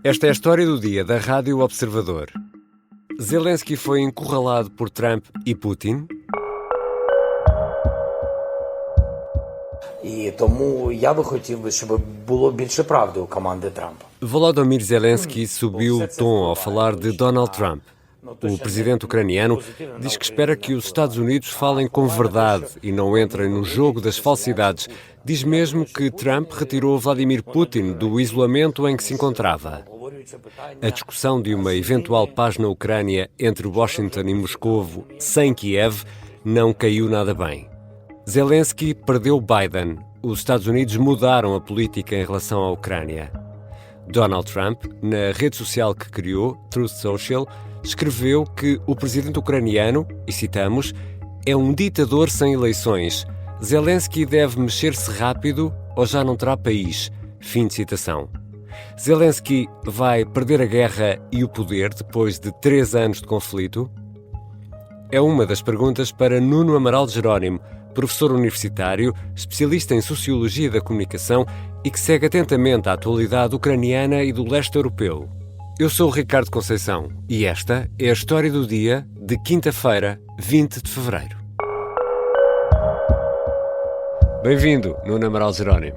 Esta é a história do dia da Rádio Observador. Zelensky foi encurralado por Trump e Putin. І тому я би хотів, щоб було більше правди у команди Трампа. Volodymyr Zelensky subiu o tom ao falar de Donald Trump. O presidente ucraniano diz que espera que os Estados Unidos falem com verdade e não entrem no jogo das falsidades. Diz mesmo que Trump retirou Vladimir Putin do isolamento em que se encontrava. A discussão de uma eventual paz na Ucrânia entre Washington e Moscovo, sem Kiev, não caiu nada bem. Zelensky perdeu Biden. Os Estados Unidos mudaram a política em relação à Ucrânia. Donald Trump, na rede social que criou, Truth Social, escreveu que o presidente ucraniano, e citamos, é um ditador sem eleições. Zelensky deve mexer-se rápido ou já não terá país. Fim de citação. Zelensky vai perder a guerra e o poder depois de 3 anos de conflito? É uma das perguntas para Nuno Amaral Jerónimo, professor universitário, especialista em Sociologia da Comunicação e que segue atentamente a atualidade ucraniana e do leste europeu. Eu sou o Ricardo Conceição e esta é a história do dia de quinta-feira, 20 de fevereiro. Bem-vindo, Nuno Amaral Jerónimo.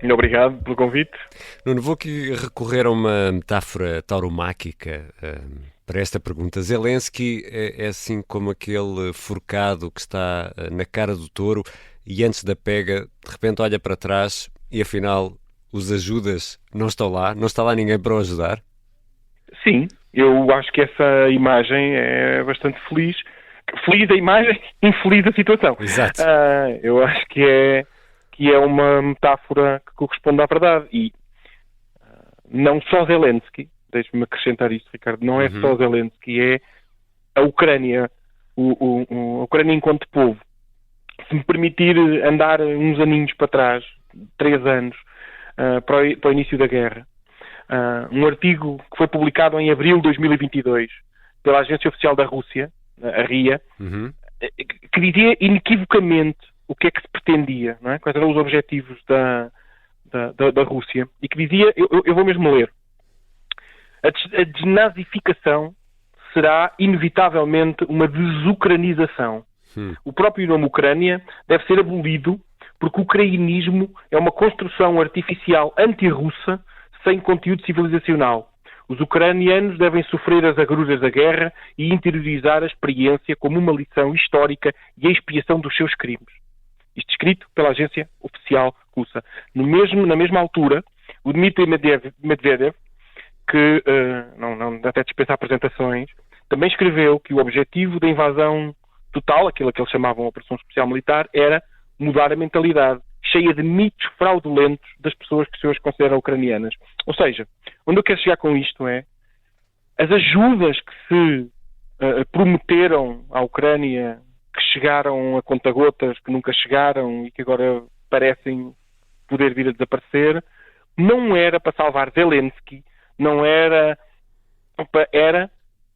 Muito obrigado pelo convite. Nuno, vou aqui recorrer a uma metáfora tauromáquica para esta pergunta. Zelensky é assim como aquele forcado que está na cara do touro e antes da pega, de repente olha para trás e afinal os ajudas não estão lá, não está lá ninguém para o ajudar? Sim, eu acho que essa imagem é bastante feliz. Feliz a imagem, infeliz a situação. Exato. Eu acho que é uma metáfora que corresponde à verdade. E não só Zelensky, deixe-me acrescentar isto, Ricardo, não é só Zelensky, é a Ucrânia, a Ucrânia enquanto povo. Se me permitir andar uns aninhos para trás, 3 anos, para o início da guerra, um artigo que foi publicado em abril de 2022 pela Agência Oficial da Rússia, a RIA, que dizia inequivocamente o que é que se pretendia, não é? Quais eram os objetivos da Rússia, e que dizia, eu vou mesmo ler, a desnazificação será inevitavelmente uma desucranização. O próprio nome Ucrânia deve ser abolido porque o ucrainismo é uma construção artificial anti-russa sem conteúdo civilizacional. Os ucranianos devem sofrer as agruras da guerra e interiorizar a experiência como uma lição histórica e a expiação dos seus crimes. Isto escrito pela agência oficial russa. Na mesma altura, o Dmitry Medvedev, que não até dispensar apresentações, também escreveu que o objetivo da invasão total, aquilo que eles chamavam de Operação Especial Militar, era mudar a mentalidade, cheia de mitos fraudulentos das pessoas que se hoje consideram ucranianas. Ou seja, onde eu quero chegar com isto é as ajudas que se prometeram à Ucrânia, que chegaram a conta-gotas, que nunca chegaram e que agora parecem poder vir a desaparecer, não era para salvar Zelensky, não era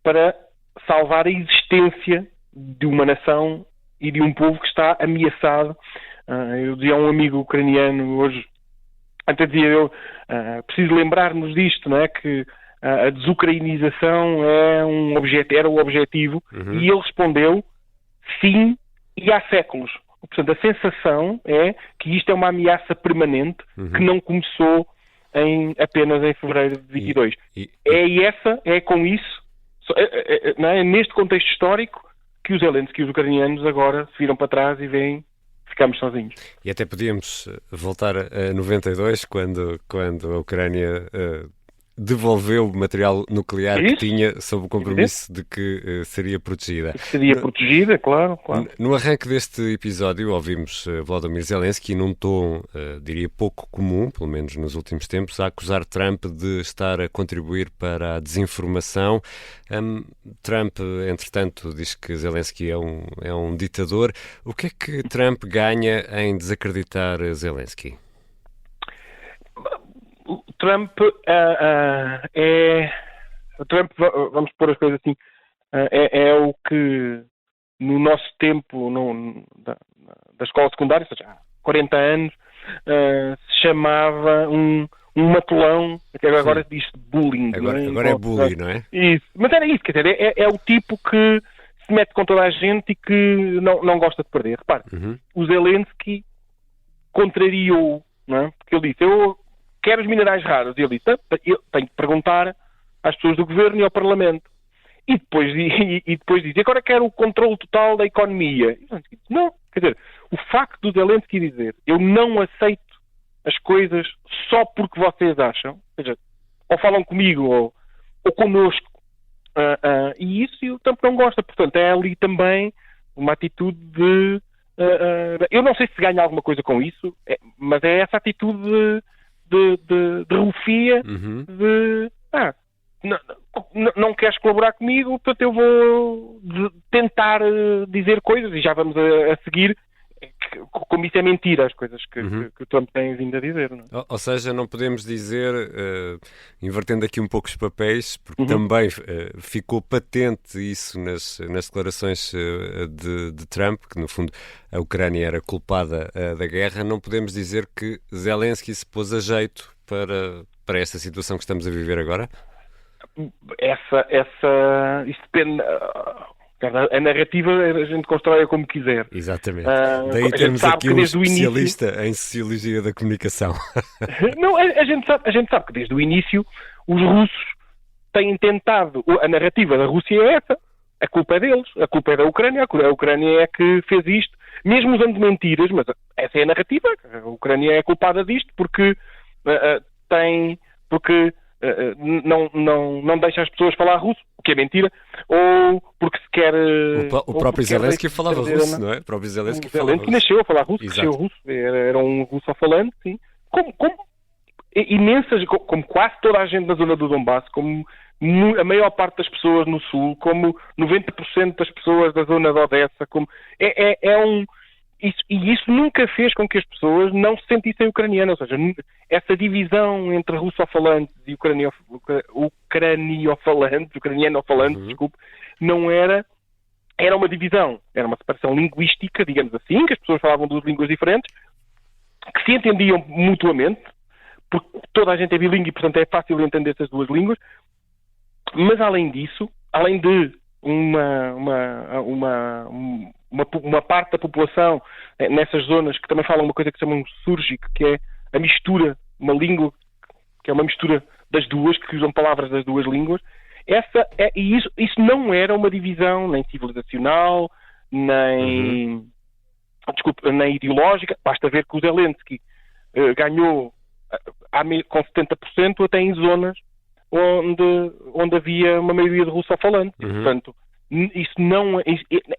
para salvar a existência de uma nação e de um povo que está ameaçado. Eu dizia a um amigo ucraniano hoje, até dizia eu, preciso lembrar-nos disto, não é? Que a desucrainização era o objetivo, e ele respondeu sim, e há séculos. Portanto, a sensação é que isto é uma ameaça permanente que não começou apenas em fevereiro de 22. É com isso, não é neste contexto histórico, que os Zelensky e os ucranianos agora se viram para trás e veem ficamos sozinhos. E até podíamos voltar a 92, quando a Ucrânia devolveu o material nuclear que tinha, sob o compromisso de que seria protegida. Seria protegida, claro. No arranque deste episódio, ouvimos Volodymyr Zelensky num tom, diria, pouco comum, pelo menos nos últimos tempos, a acusar Trump de estar a contribuir para a desinformação. Trump, entretanto, diz que Zelensky é um ditador. O que é que Trump ganha em desacreditar Zelensky? Trump, vamos pôr as coisas assim, é o que no nosso tempo da escola secundária, ou seja, há 40 anos, se chamava um matulão, até agora diz bullying. Agora é bullying, não é? Isso. Mas era isso, quer dizer, é o tipo que se mete com toda a gente e que não gosta de perder. Repare, o Zelensky contrariou, não é? Porque ele disse, eu quero os minerais raros. E ele disse, eu tenho que perguntar às pessoas do governo e ao Parlamento. E depois diz, agora quero o controle total da economia. Não, quer dizer, o facto do Zelensky dizer, eu não aceito as coisas só porque vocês acham, ou seja, ou falam comigo ou connosco, e isso o Trump não gosta. Portanto, é ali também uma atitude de... eu não sei se ganha alguma coisa com isso, mas é essa atitude de rufia, de... não queres colaborar comigo, portanto eu vou tentar dizer coisas, e já vamos a seguir, como isso é mentira, as coisas que o Trump tem vindo a dizer. Não é? Ou seja, não podemos dizer, invertendo aqui um pouco os papéis, porque também ficou patente isso nas declarações de Trump, que no fundo a Ucrânia era culpada da guerra, não podemos dizer que Zelensky se pôs a jeito para esta situação que estamos a viver agora? Isso depende. A narrativa a gente constrói como quiser. Exatamente. Daí temos aqui um especialista em sociologia da comunicação. Não, a gente sabe que desde o início os russos têm tentado. A narrativa da Rússia é essa. A culpa é deles. A culpa é da Ucrânia. A Ucrânia é que fez isto. Mesmo usando mentiras, mas essa é a narrativa. A Ucrânia é culpada disto porque não deixa as pessoas falar russo, o que é mentira, ou porque se quer... O próprio Zelensky falava russo, não é? O próprio Zelensky falava russo. Nasceu a falar russo, cresceu russo, era um russo-falante, sim. Como quase toda a gente na zona do Donbass, como a maior parte das pessoas no sul, como 90% das pessoas da zona de Odessa, como... Isso nunca fez com que as pessoas não se sentissem ucranianas, ou seja, essa divisão entre russo-falantes e ucraniano-falantes, desculpe, não era uma divisão, era uma separação linguística, digamos assim, que as pessoas falavam duas línguas diferentes, que se entendiam mutuamente, porque toda a gente é bilingue e, portanto, é fácil entender essas duas línguas, mas além disso, além de uma parte da população nessas zonas que também falam uma coisa que se chama um súrgico, que é a mistura, uma língua que é uma mistura das duas, que usam palavras das duas línguas. Isso não era uma divisão nem civilizacional, nem ideológica. Basta ver que o Zelensky ganhou com 70% até em zonas onde havia uma maioria de russo-falantes. Portanto,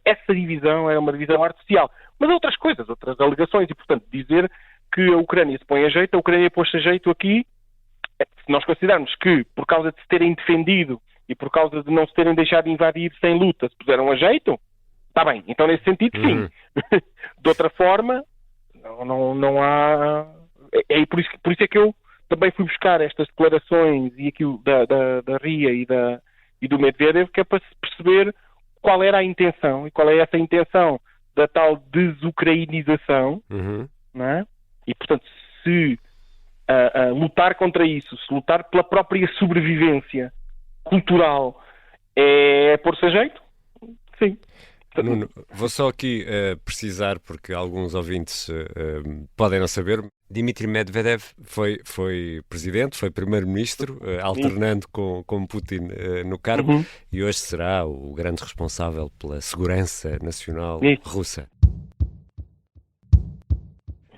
essa divisão é uma divisão artificial. Mas outras coisas, outras alegações, e portanto dizer que a Ucrânia se põe a jeito, a Ucrânia pôs-se a jeito aqui, se nós considerarmos que por causa de se terem defendido e por causa de não se terem deixado invadir sem luta, se puseram a jeito, está bem, então nesse sentido sim. De outra forma, não há... Por isso é que eu também fui buscar estas declarações e aquilo da RIA e do Medvedev, que é para se perceber qual era a intenção, e qual é essa intenção da tal desucrainização, não é? E, portanto, se lutar contra isso, se lutar pela própria sobrevivência cultural é pôr-se a jeito, sim. Nuno, vou só aqui precisar, porque alguns ouvintes podem não saber, Dmitry Medvedev foi presidente, foi primeiro-ministro, alternando com Putin no cargo, e hoje será o grande responsável pela segurança nacional russa.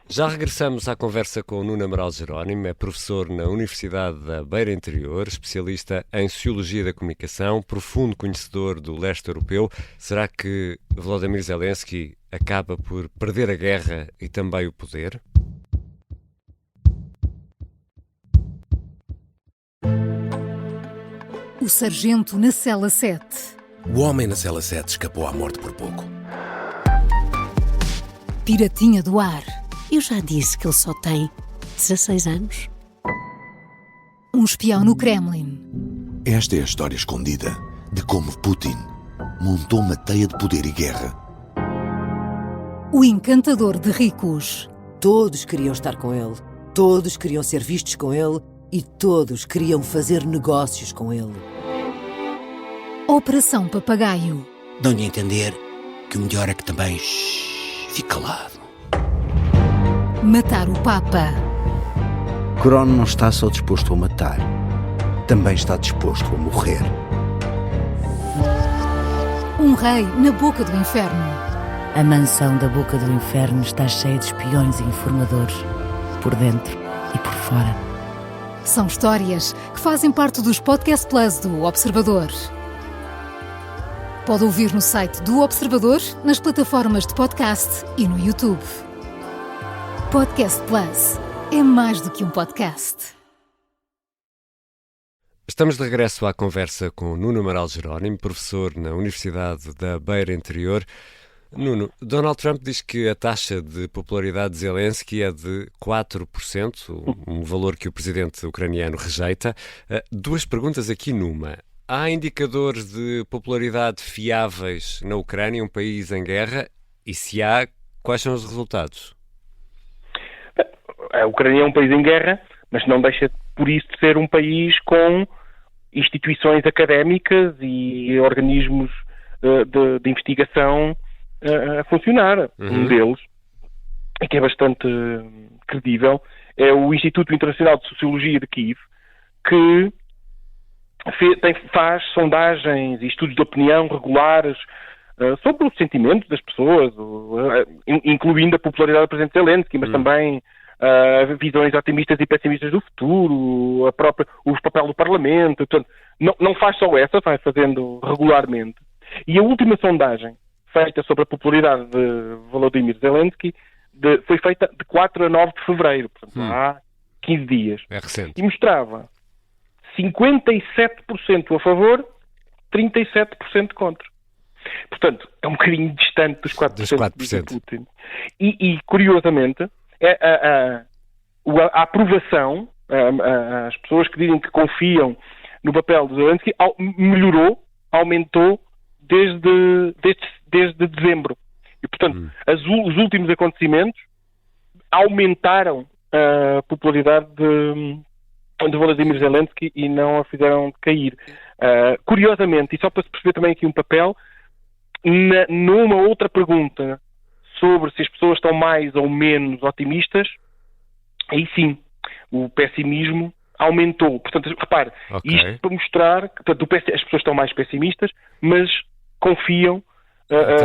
Já regressamos à conversa com o Nuno Amaral Jerónimo, é professor na Universidade da Beira Interior, especialista em Sociologia da Comunicação, profundo conhecedor do leste europeu. Será que Volodymyr Zelensky acaba por perder a guerra e também o poder? O sargento na cela 7. O homem na cela 7 escapou à morte por pouco. Piratinha do ar. Eu já disse que ele só tem 16 anos. Um espião no Kremlin. Esta é a história escondida de como Putin montou uma teia de poder e guerra. O encantador de ricos. Todos queriam estar com ele. Todos queriam ser vistos com ele e todos queriam fazer negócios com ele. Operação Papagaio. Dão-lhe a entender que o melhor é que também fique calado. Matar o Papa. Crono não está só disposto a matar, também está disposto a morrer. Um rei na boca do inferno. A mansão da boca do inferno está cheia de espiões e informadores, por dentro e por fora. São histórias que fazem parte dos Podcast Plus do Observador. Pode ouvir no site do Observador, nas plataformas de podcast e no YouTube. Podcast Plus é mais do que um podcast. Estamos de regresso à conversa com Nuno Amaral Jerónimo, professor na Universidade da Beira Interior. Nuno, Donald Trump diz que a taxa de popularidade de Zelensky é de 4%, um valor que o presidente ucraniano rejeita. Duas perguntas aqui numa. Há indicadores de popularidade fiáveis na Ucrânia, um país em guerra? E se há, quais são os resultados? A Ucrânia é um país em guerra, mas não deixa por isso de ser um país com instituições académicas e organismos de investigação a funcionar. Um deles, que é bastante credível, é o Instituto Internacional de Sociologia de Kiev, que faz sondagens e estudos de opinião regulares sobre os sentimentos das pessoas, incluindo a popularidade do presidente Zelensky, mas também visões otimistas e pessimistas do futuro, o papel do Parlamento. Portanto, não faz só essa, vai fazendo regularmente. E a última sondagem feita sobre a popularidade de Volodymyr Zelensky foi feita de 4 a 9 de fevereiro, portanto, há 15 dias. É recente. E mostrava 57% a favor, 37% contra. Portanto, é um bocadinho distante dos 4%. De Putin. E curiosamente, a aprovação, as pessoas que dizem que confiam no papel de Zelensky, aumentou desde dezembro. E, portanto, os últimos acontecimentos aumentaram a popularidade de Volodymyr Zelensky e não a fizeram cair. Curiosamente, e só para se perceber também aqui um papel, numa outra pergunta sobre se as pessoas estão mais ou menos otimistas, aí sim, o pessimismo aumentou. Portanto, repare, isto para mostrar que as pessoas estão mais pessimistas, mas confiam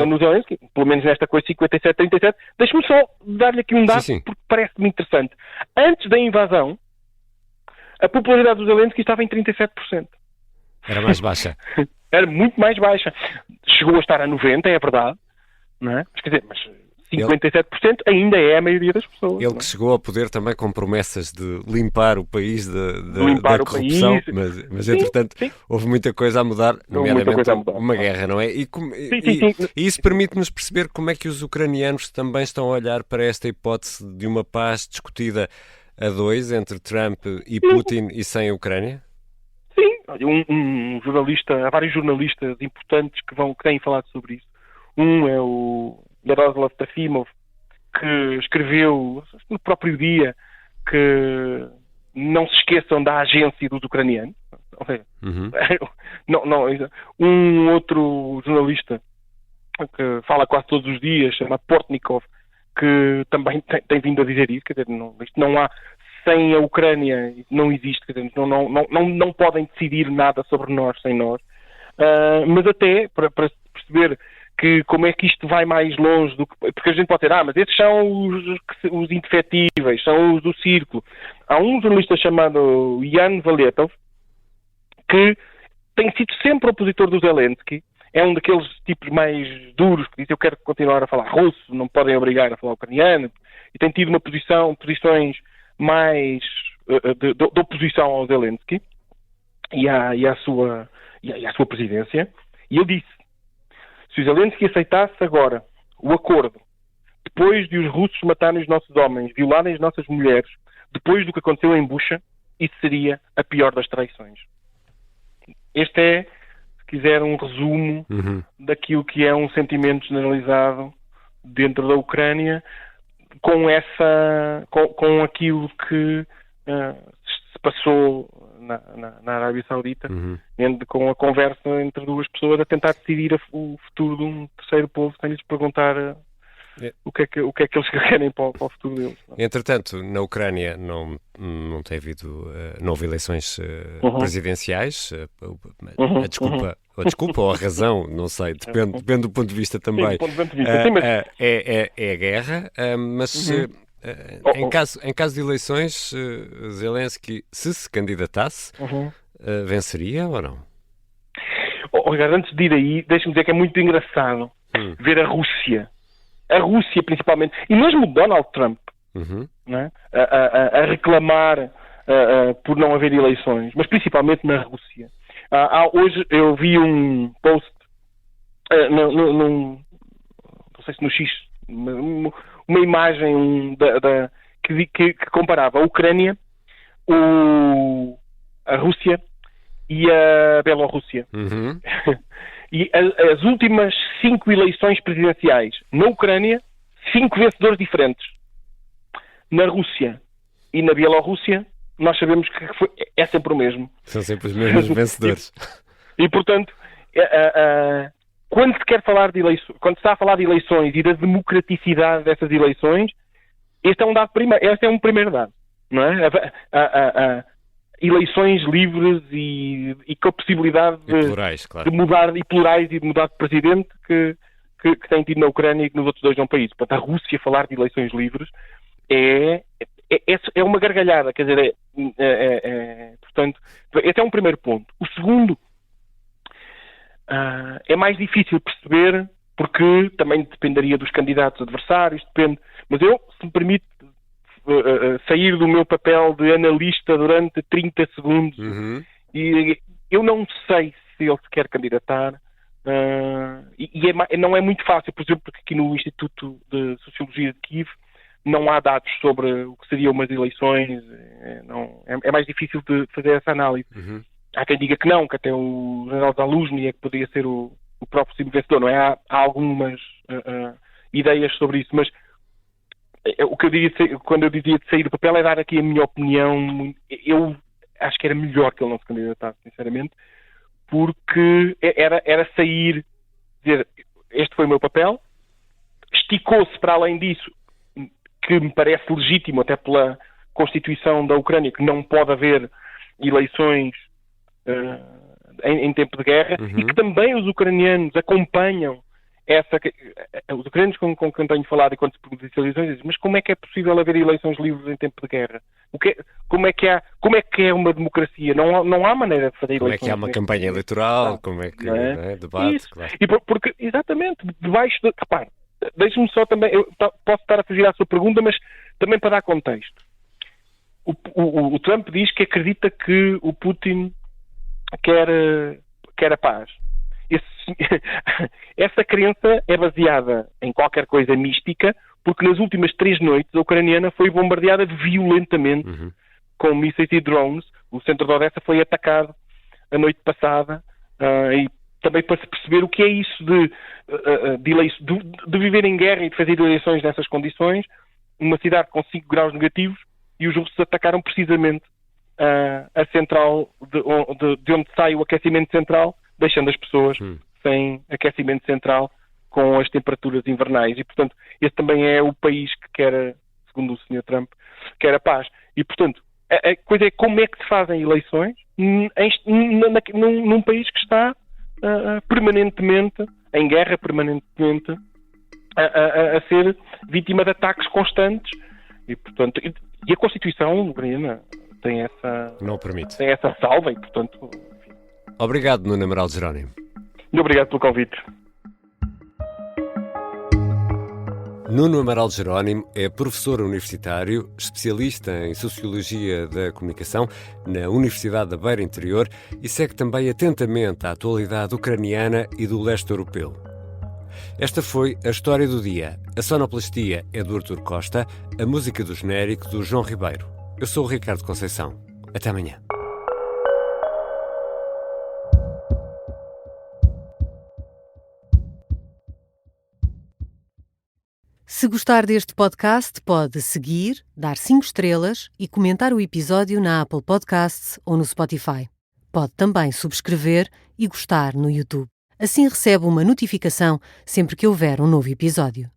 no Zelensky, pelo menos nesta coisa 57-37. Deixe-me só dar-lhe aqui um dado, porque parece-me interessante. Antes da invasão, a popularidade do Zelensky estava em 37%. Era mais baixa. Era muito mais baixa. Chegou a estar a 90%, é verdade, não é? Mas, quer dizer, 57% ainda é a maioria das pessoas. Ele que chegou ao poder também com promessas de limpar o país da corrupção, mas entretanto houve muita coisa a mudar, nomeadamente uma guerra, não é? E isso permite-nos perceber como é que os ucranianos também estão a olhar para esta hipótese de uma paz discutida a dois entre Trump e Putin e sem a Ucrânia? Sim, um jornalista, há vários jornalistas importantes que têm falado sobre isso. Um é o Yaroslav Trofimov, que escreveu no próprio dia que não se esqueçam da agência dos ucranianos. Ou seja, um outro jornalista que fala quase todos os dias, chama Portnikov, que também tem vindo a dizer isso, quer dizer, isto não há, sem a Ucrânia não existe, quer dizer, não podem decidir nada sobre nós sem nós. Mas até para perceber que como é que isto vai mais longe do que... Porque a gente pode dizer, mas esses são os indefetíveis, são os do círculo. Há um jornalista chamado Yan Valetov que tem sido sempre opositor do Zelensky, é um daqueles tipos mais duros que diz eu quero continuar a falar russo, não me podem obrigar a falar ucraniano, e tem tido posições mais de oposição ao Zelensky e à sua presidência, e ele disse: se o Zelensky aceitasse agora o acordo, depois de os russos matarem os nossos homens, violarem as nossas mulheres, depois do que aconteceu em Bucha, isso seria a pior das traições. Este é, se quiser, um resumo daquilo que é um sentimento generalizado dentro da Ucrânia, com aquilo que se passou na Arábia Saudita, com a conversa entre duas pessoas a tentar decidir o futuro de um terceiro povo sem lhes perguntar o que é que eles querem para o futuro deles. Entretanto, na Ucrânia não tem havido, não houve eleições presidenciais. A desculpa ou a razão, não sei, depende do ponto de vista também. Sim, do ponto de vista. Sim, mas... é a guerra, mas em caso de eleições, Zelensky, se candidatasse, venceria ou não? Ricardo, antes de ir aí, deixa-me dizer que é muito engraçado ver a Rússia, principalmente, e mesmo Donald Trump, né, a reclamar por não haver eleições, mas principalmente na Rússia. Hoje eu vi um post, não sei se no X, uma imagem que comparava a Ucrânia, a Rússia e a Bielorrússia. E as últimas 5 eleições presidenciais na Ucrânia, 5 vencedores diferentes. Na Rússia e na Bielorrússia, nós sabemos que é sempre o mesmo. São sempre os mesmos vencedores. E portanto, quando se quer falar de eleições, quando se está a falar de eleições e da democraticidade dessas eleições, este é um primeiro dado, não é? Eleições livres e com a possibilidade plurais, claro. de mudar, e plurais, e de mudar de presidente que tem tido na Ucrânia e que nos outros dois não países. Portanto, a Rússia falar de eleições livres é uma gargalhada, quer dizer, portanto, esse é um primeiro ponto. O segundo é mais difícil perceber, porque também dependeria dos candidatos adversários, depende, mas eu, se me permite, sair do meu papel de analista durante 30 segundos, e eu não sei se ele se quer candidatar, não é muito fácil, por exemplo, porque aqui no Instituto de Sociologia de Kiev não há dados sobre o que seriam umas eleições, é mais difícil de fazer essa análise. Há quem diga que não, que até o general Zaluzny é que poderia ser o próprio possível vencedor, não é? Há algumas ideias sobre isso, mas o que eu diria, quando eu dizia de sair do papel, é dar aqui a minha opinião. Eu acho que era melhor que ele não se candidatasse, sinceramente, porque era sair, dizer, este foi o meu papel, esticou-se para além disso, que me parece legítimo, até pela Constituição da Ucrânia, que não pode haver eleições em tempo de guerra, e que também os ucranianos acompanham os ucranianos com quem tenho falado, e quando se perguntam de eleições, dizem, mas como é que é possível haver eleições livres em tempo de guerra? Como é que é uma democracia? Não há maneira de fazer eleições. Como é que há uma campanha eleitoral? Como é que debate? Isso. Claro. E porque, exatamente, debaixo de... Repare, deixe-me só também... Eu posso estar a fugir à sua pergunta, mas também para dar contexto. O Trump diz que acredita que o Putin quer a paz. Essa crença é baseada em qualquer coisa mística, porque nas últimas 3 noites a ucraniana foi bombardeada violentamente com mísseis e drones. O centro de Odessa foi atacado a noite passada, e também para se perceber o que é isso de viver em guerra e de fazer eleições nessas condições, uma cidade com 5 graus negativos, e os russos atacaram precisamente a central de onde sai o aquecimento central, deixando as pessoas sem aquecimento central com as temperaturas invernais. E, portanto, esse também é o país que quer, segundo o Sr. Trump, quer a paz. E, portanto, a coisa é como é que se fazem eleições num país que está permanentemente em guerra, permanentemente a ser vítima de ataques constantes. E, portanto, a Constituição ucraniana tem essa... Não permite. Tem essa salva e, portanto... Enfim. Obrigado, Nuno Amaral Jerónimo. Muito obrigado pelo convite. Nuno Amaral Jerónimo é professor universitário, especialista em Sociologia da Comunicação na Universidade da Beira Interior e segue também atentamente a atualidade ucraniana e do leste europeu. Esta foi a história do dia. A sonoplastia é do Artur Costa, a música do genérico do João Ribeiro. Eu sou o Ricardo Conceição. Até amanhã. Se gostar deste podcast, pode seguir, dar 5 estrelas e comentar o episódio na Apple Podcasts ou no Spotify. Pode também subscrever e gostar no YouTube. Assim recebe uma notificação sempre que houver um novo episódio.